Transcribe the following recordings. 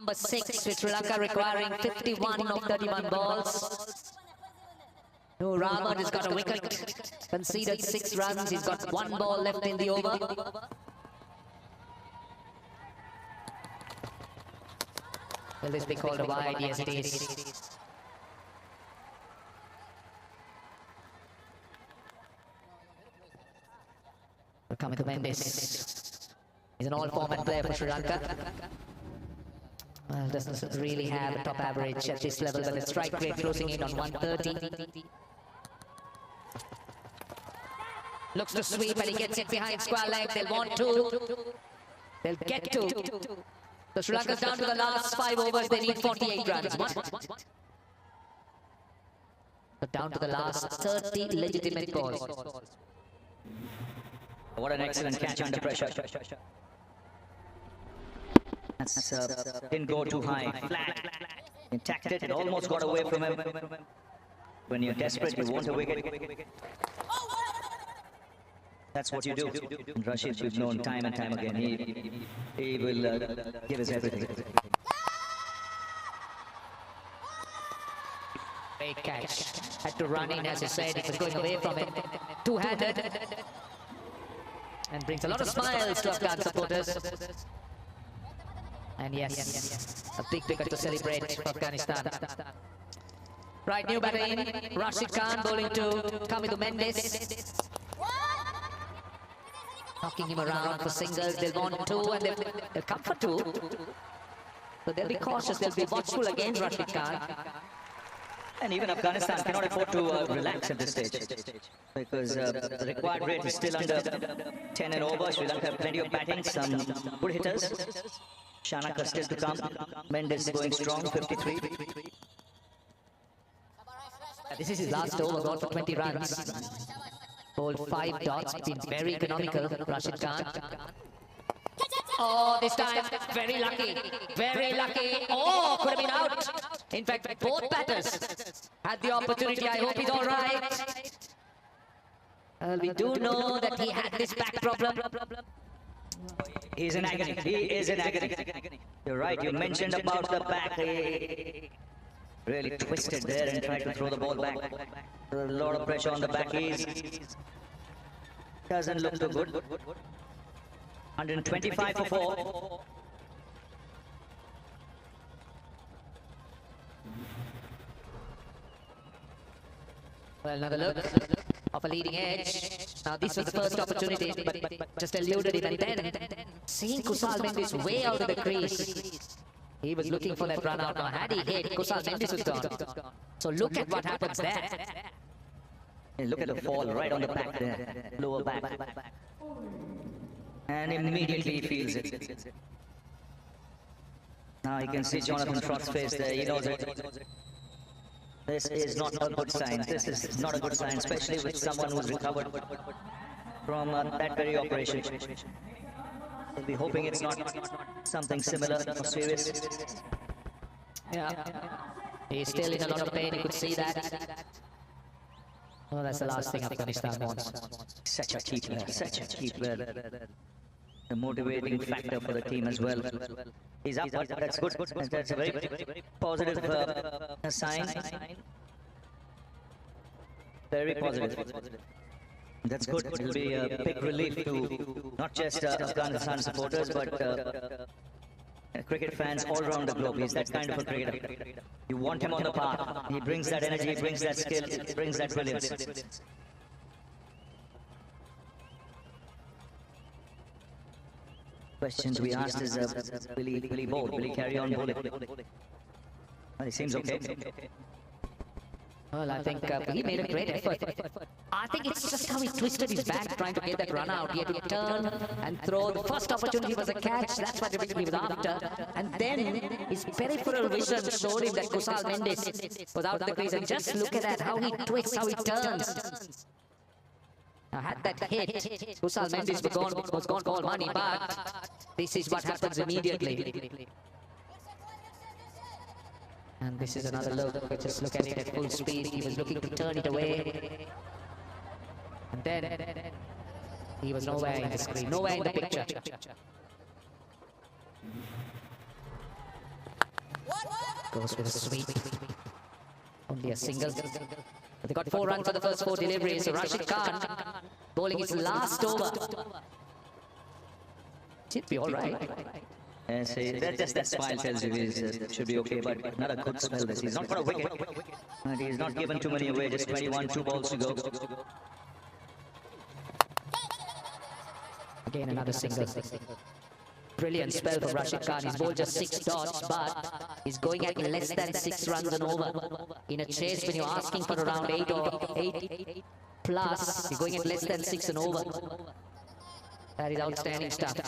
number 6 with Sri Lanka requiring 51 of 31 balls. No, Rahman has got a wicket, conceded 6 runs, he's got 1 ball left in the over. Will this be called a wide? Yes, it is. Coming to Mendes. He's an all-format player for Sri Lanka. Well, doesn't really have a top average at this level, but the strike rate closing in on 130. Looks to sweep and he gets it behind square leg. They'll want to. They'll get to. So Sri Lanka's down to the last 5 overs. They need 48 runs. But down to the last 30 legitimate balls. What an excellent catch under pressure. That's didn't go too high. Flat. Intact it. It almost got away from him. When you're desperate, you want a wicket. That's what you do. And Rashid, we've known time and time again. He will give us everything. Great catch. Had to run in, as I said. It was going away from him. Two-handed. And brings a lot of smiles to Afghan supporters. And yes, a big wicket to celebrate for Afghanistan. Right, new batter in. Rashid Khan bowling to Kamidu Mendes. Knocking him around for singles. They'll want 2 and they'll come for 2. So they'll be cautious, they'll be watchful against Rashid Khan. And even Afghanistan cannot afford to relax at this stage, because the required rate is still under 10 and over. Sri Lanka have plenty of batting, some good hitters. Shanaka still to come. Mendes going strong, 53. This is his last over, gone for 20 runs. Bowled 5 dots, been very economical, Rashid Khan. Oh, this time, very lucky, very lucky. Oh, could have been out. In fact, both batters had the opportunity. I hope he's all right. We do know that he had this back problem. He's in agony. He is in agony. You're right. You mentioned about the back. He really twisted there and tried to throw the ball back. A lot of pressure on the back. Doesn't look too good. 125 for 4. Well, another look of a leading edge. Now this was the first opportunity, but just eluded it. And then seeing Kusal Mendes way out of the crease. He was looking for that run out. Now had he hit, Kusal Mendes was gone. So look at what happens there. And look at the fall right on the back there. Lower back. And immediately he feels it. Now you can see Jonathan Trott's face there. He knows it. This is not a good sign. This is not a good sign, especially with someone who's recovered from that very operation. We'll be hoping it's not something similar or serious. Yeah. He's still in a lot of pain. You could see that. Oh, that's the last thing Afghanistan wants. Such a key player. Such a key player. The motivating factor for the team as well. He's up, that's good. That's a very positive sign. Very positive. That's good. It will be a big relief to not just Afghanistan supporters, but cricket fans all around the globe. He's that kind of a cricketer. You want him on the park. He brings that energy, he brings that skill, he brings that brilliance. Questions we asked is, will he bowl? Will he carry on bowling? Well, he seems okay. Well, I think he made a great effort. I think it's just how he twisted his back trying to get that run out. He had to turn and throw. The first opportunity was a catch. That's what he was after. And then his peripheral vision showed him that Kusal Mendes was out of the crease. And just look at that, how he twists, how he turns. Now, had that hit, Kusal Mendes was gone all money, but this is what happens immediately. And this is another look. Just look at it at full speed. He was looking to turn it away. And then he was nowhere in the screen, nowhere in the picture. Goes with a sweep. Only a single. They got 4 runs on the first 4 deliveries. So Rashid Khan bowling his last over. Should be all right. Yes, that smile tells you he should be okay, but not a good spell this. He's not got a wicket. And he's not given too many away, just 21, 2 balls to go. Again, another single. Brilliant spell for Rashid Khan. He's bowled just 6 dots, but he's going at less than 6 runs and over. In a chase, when you're asking for around 8 or 8 plus, you're going at less than 6 and over. That is outstanding stuff.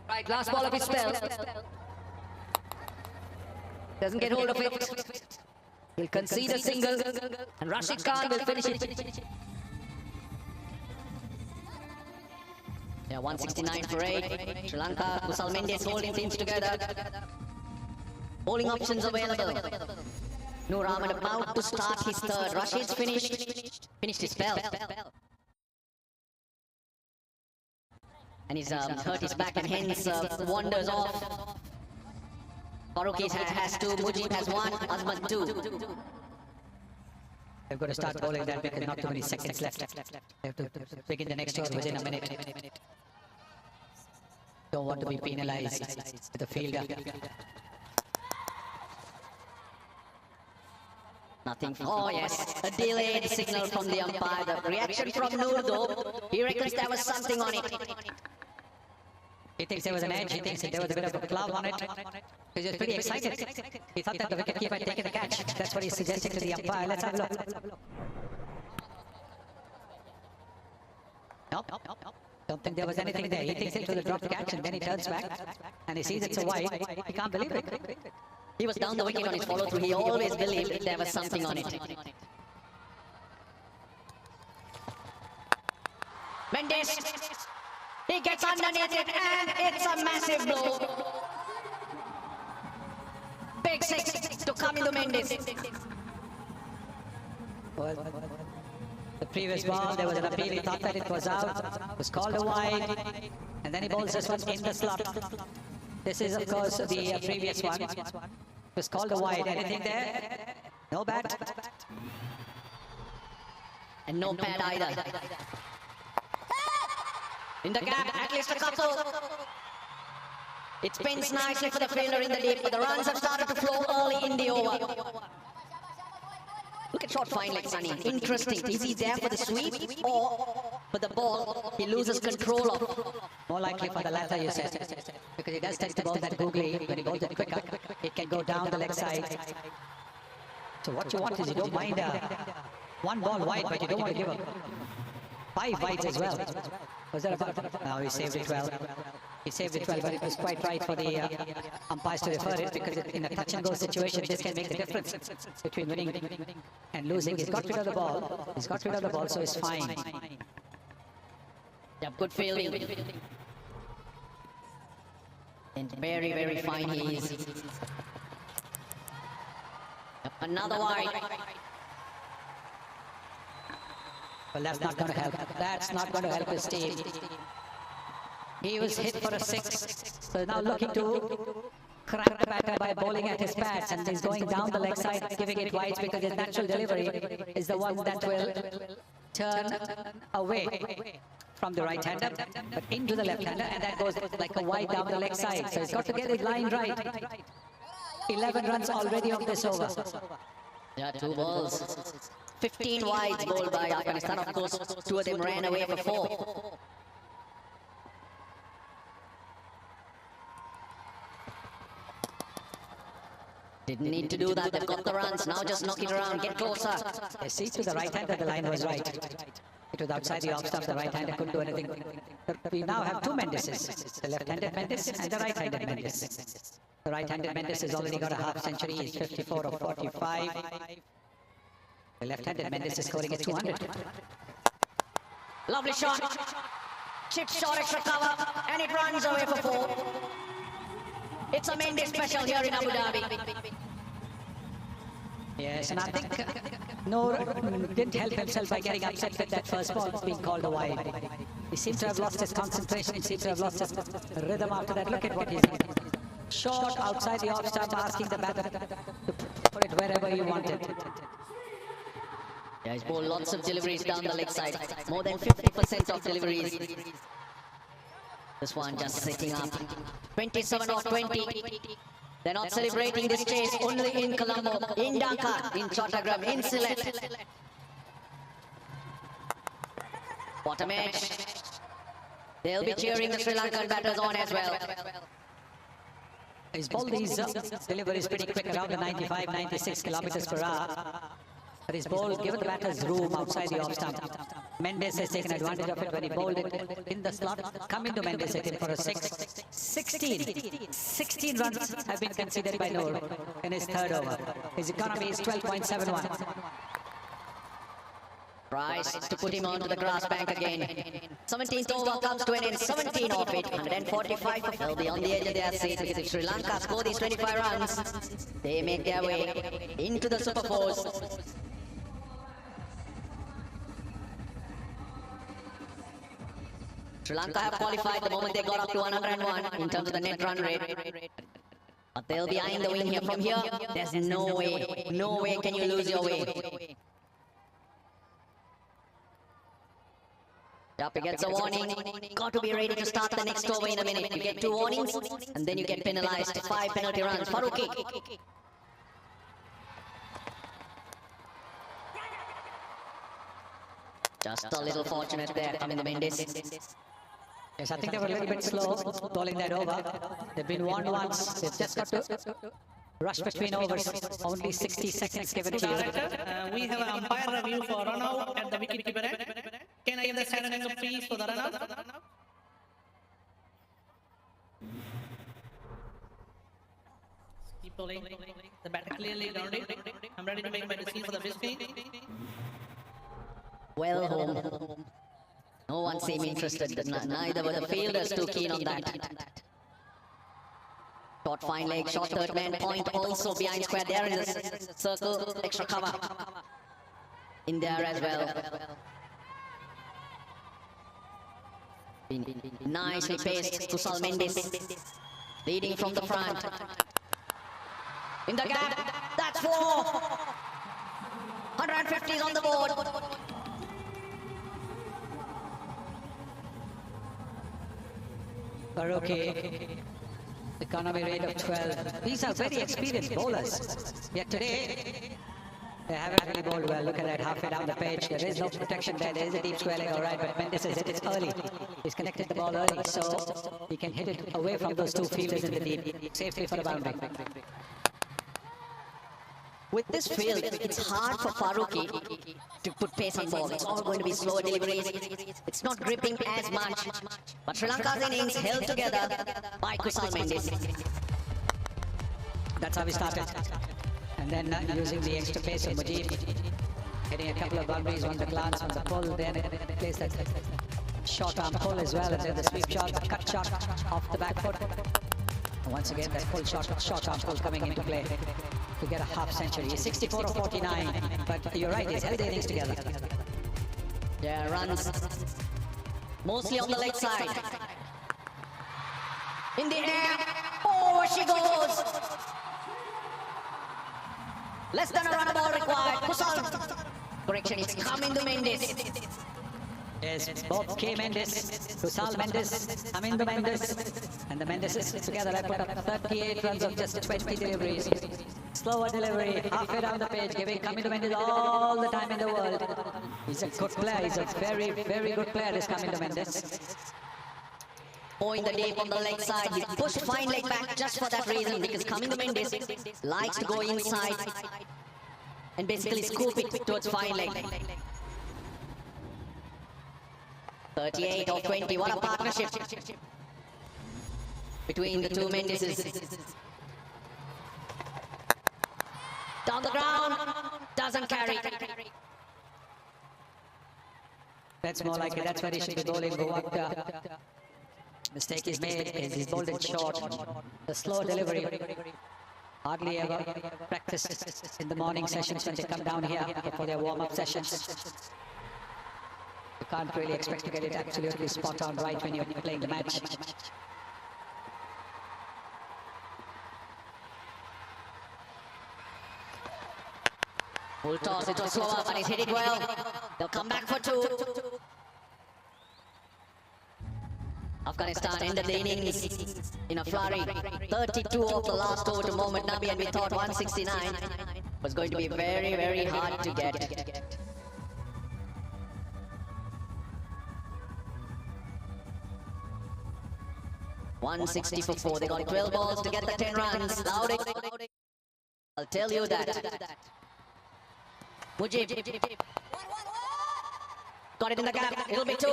Right, last ball of his spell. Doesn't get hold of it. He'll concede a single, and Rashid Khan will finish it. Yeah, 169 for 8. Sri Lanka, Kusal Mendes holding things together. Bowling options available. Noor Ahmed about to start his third. Rashid's finished his spell. And he's hurt his back and hence wanders off. Farooq has 2, Mujib has 1, Azmat 2. They've got to start bowling that because not too many seconds left. They have to begin the next over within a minute. Don't want to be penalized with the fielder. Nothing. Oh yes, a delayed signal from the umpire. The reaction from Noor though, he reckons there was something on it. He thinks there was an edge, he thinks there was a bit of a club on it. He was pretty excited. He thought that the wicketkeeper had taken the catch. That's what he's suggesting to the umpire. Let's have a look. Nope. Don't think there was anything there. He thinks it was a dropped catch and then he turns back and he sees it's a wide. He can't believe it. He was down the wicket on his follow through. He always believed there was something on it. Mendes. He gets underneath it and it's a massive blow. Big 6 to come into Mendes. Well, the previous ball, there was an appeal. He thought that it was out. It was called a wide. And then he bowls this one in the slot. This is, of course, the previous one. It was called a wide. Anything there? No bat. And no pad either. In the gap, at least a couple. It spins nicely for the fielder in the deep, but the runs have started to flow early in the over. Look at short fine leg Sunny. Interesting. Is he there for the sweep or for the ball he loses control of? More likely for the latter, you said. Because he does tend to bowl that googly. When he bowls it quicker, it can go down the leg side. So what you want is you don't mind one ball wide, but you don't want to give up 5 wides as well. Was that about? No, he saved it well. He saved it well, but it was quite right for the umpires to refer it because in a touch and go situation, this can make the difference between winning and losing. He's got rid of the ball. He's got rid of the ball, so it's fine. Yeah, good fielding. And very, very fine he is. Another wide. Well, that's not going to help. That's not going to help his team. He was hit for a 6. So now looking to crack the batter by bowling at his pads, and he's going down the leg side, giving it wides because his natural delivery is the one that will turn away from the right-hander, but into the left-hander, and that goes like a wide down the leg side. So he's got to get his line right. 11 runs already on this over. Yeah, 2 balls. 15 wides bowled by Afghanistan. Of course, 2 of them ran away for 4. Didn't need to do that. They've got the runs. Now just knock it around. Get closer. They see to the right-hander. The line was right. It was outside the off stump. The right-hander couldn't do anything. But we now have 2 Mendeses. The left-handed Mendes and the right-handed Mendes. The right-handed Mendes has already got a half century. He's 54 or 45. The left-handed Mendes is scoring at 200. Lovely shot. Chip shot, extra cover, and it runs away for 4. It's a Mendes special here in Abu Dhabi. Yes, and I think Noor didn't help himself by getting upset with that first ball being called a wide. He seems to have lost his concentration. He seems to have lost his rhythm after that. Look at what he's short outside the off stump, asking the batter to put it wherever you want it. Yeah, he's bowled lots of deliveries down the leg side. More than 50% of deliveries. This one just sitting up. 27 or 20. They're not celebrating this chase only in Colombo, in Dhaka, in Chattogram, in Sylhet. Bottom edge. They'll be cheering the Sri Lankan batters on as well. He's bowled these deliveries pretty quick, around the 95, 96 kilometers per hour. But his ball given the batters room outside the off stump. Mendes has taken advantage of it when he bowled it in the slot. Come into Mendes, hit him for a 6. 16 runs have been conceded by Noor in his third over. His economy is 12.71. Tries to put him onto the grass bank again. 17th over comes to an end. 17 off it. 145. They'll be on the edge of their seat because if Sri Lanka score these 25 runs, they make their way into the Super Fours. Sri Lanka have qualified the moment they got up to 101 in terms of the net run rate. But they'll be eyeing the win here. From here, there's no way can you lose your way. Jappy gets a warning. Got to be ready to start the next over in a minute. You get 2 warnings and then you get penalized. 5 penalty runs. Farooqi. Just a little fortunate there coming the Mendes. Yes, I think they were a little bit slow bowling that over. They've been warned once. They've just got to rush between overs. Only 60 seconds given to you. We have an umpire review for run out at the wicket keeper end. Can I have the standing up please for the run out? Keep bowling. The batter clearly grounded. I'm ready to make my decision for the biscuit. Well home. No one seemed interested. Neither were the fielders too keen on that. Short fine leg, short third man, point also behind square. There in the circle, extra cover in there as well. Nicely paced, Kusal Mendes leading from the front. In the gap, that's 4. 150s on the board. Farooqi, economy rate of 12. These are very experienced bowlers. Yet today, they haven't really bowled well. Look at that, halfway down the pitch. There is no protection there. There is a deep square leg, all right, but Mendes has hit it early. He's connected the ball early, so he can hit it away from those 2 fielders in the deep, safely for the boundary. With this field, it's hard for Farooqi to put pace on ball. It's all going to be slower deliveries. It's not gripping as much. But Sri Lanka's innings held together by Kusal Mendes. That's how we started. And then using the extra pace of Mujib, hitting a couple of boundaries on the glance, on the pull, then plays that short arm pull as well, and then the sweep shot, the cut shot off the back foot. And once again, that pull short arm pull coming into play to get a half century. He's 64 or 49, but you're right, he's held the innings together. Yeah, runs mostly on the leg side. In the air, oh, she goes. Less than a run ball required. Kusal. Correction, it's coming to Mendes. Yes, both K. Mendes, Kusal Mendes, Amindu Mendes, and the Mendeses together have put up 38 runs of just 20 deliveries. Slower delivery, halfway down the page, giving Amindu Mendes all the time in the world. He's a good player, he's a very, very good player, this Amindu Mendes. Oh, in the deep on the leg side, he pushed fine leg back just for that reason, because Kamindu Mendes likes to go inside and basically scoop it towards fine leg. 38 or 20, what a partnership between the 2 Mendeses. Down the ground, doesn't carry. That's more like it, that's where he should be bowling. What mistake he's made is he's bowled it short. The slow delivery, hardly ever practiced in the morning sessions when they come down here for their warm-up sessions. You can't really expect to get it absolutely spot on right when you're playing the match. Full toss, it was slower, but he's hit it well. They'll come back for two. Afghanistan ended the innings in a flurry. 32 of the last over to Mohammad Nabi, and we thought 169 was going to be very, very hard to get. $160 for 4. They got 12 balls to get the 10 runs. Louding. I'll tell you that. Mujib got it in the gap. It'll be 2.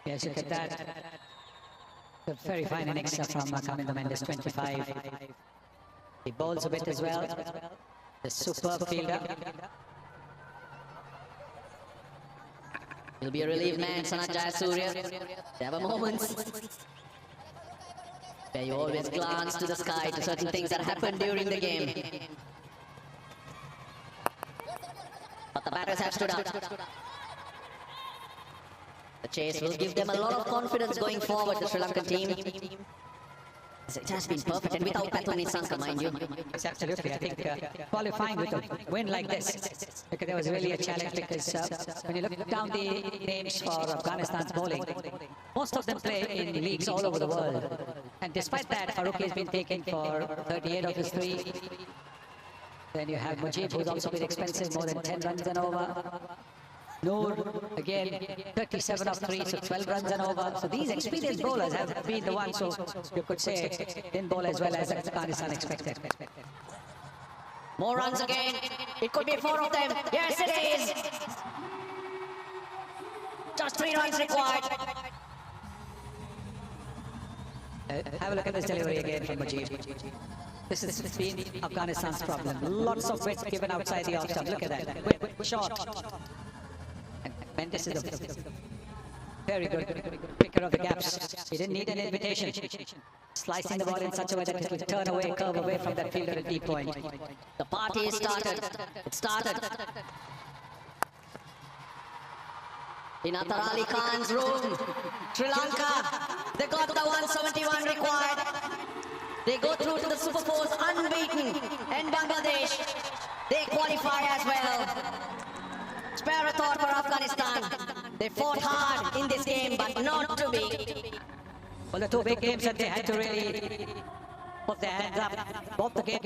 Yes, look at that. A very fine innings from Kamindo Mendes, 25. He bowls a bit as well. The superb fielder. He'll be a relieved man, Sanat Jayasuriya. There were moments where you always glance to the sky to certain things that happen during the game. But the batters have stood up. The chase will give them a lot of confidence going forward, the Sri Lankan team. It has been perfect, and without Pathum Nissanka, mind you. Yes, absolutely. I think qualifying with a win like this, because there was really a challenge, because when you look down the names for Afghanistan's bowling, most of them play in leagues all over the world. And despite that, Farooqi has been taken for 38 of his 3. Then you have Mujib, who's also been expensive, more than 10 runs and over. Noor, again, 37 of 3, so 12 runs and over. So these experienced bowlers have been the ones who, you could say, didn't bowl as well as Afghanistan expected. More runs again. It could be 4 of them. Yes, it is. Just 3 runs required. Have a look at this delivery again from Mujib. This has been Afghanistan's problem. Lots of width given outside the off stump. Look at that. Short. Mendes is a very good picker of the gaps. He didn't need an invitation. Slicing the ball in such a way that it will turn away, curve away from that fielder at deep point. The party is started. It started. In Atar Ali Khan's room, Sri Lanka, they got the 171 required. They go through to the Super Fours unbeaten, and Bangladesh, they qualify as well. Spare a thought for Afghanistan. They fought hard in this game, but not to be. Well, the 2 big games that they had to really put their hands up. Both the games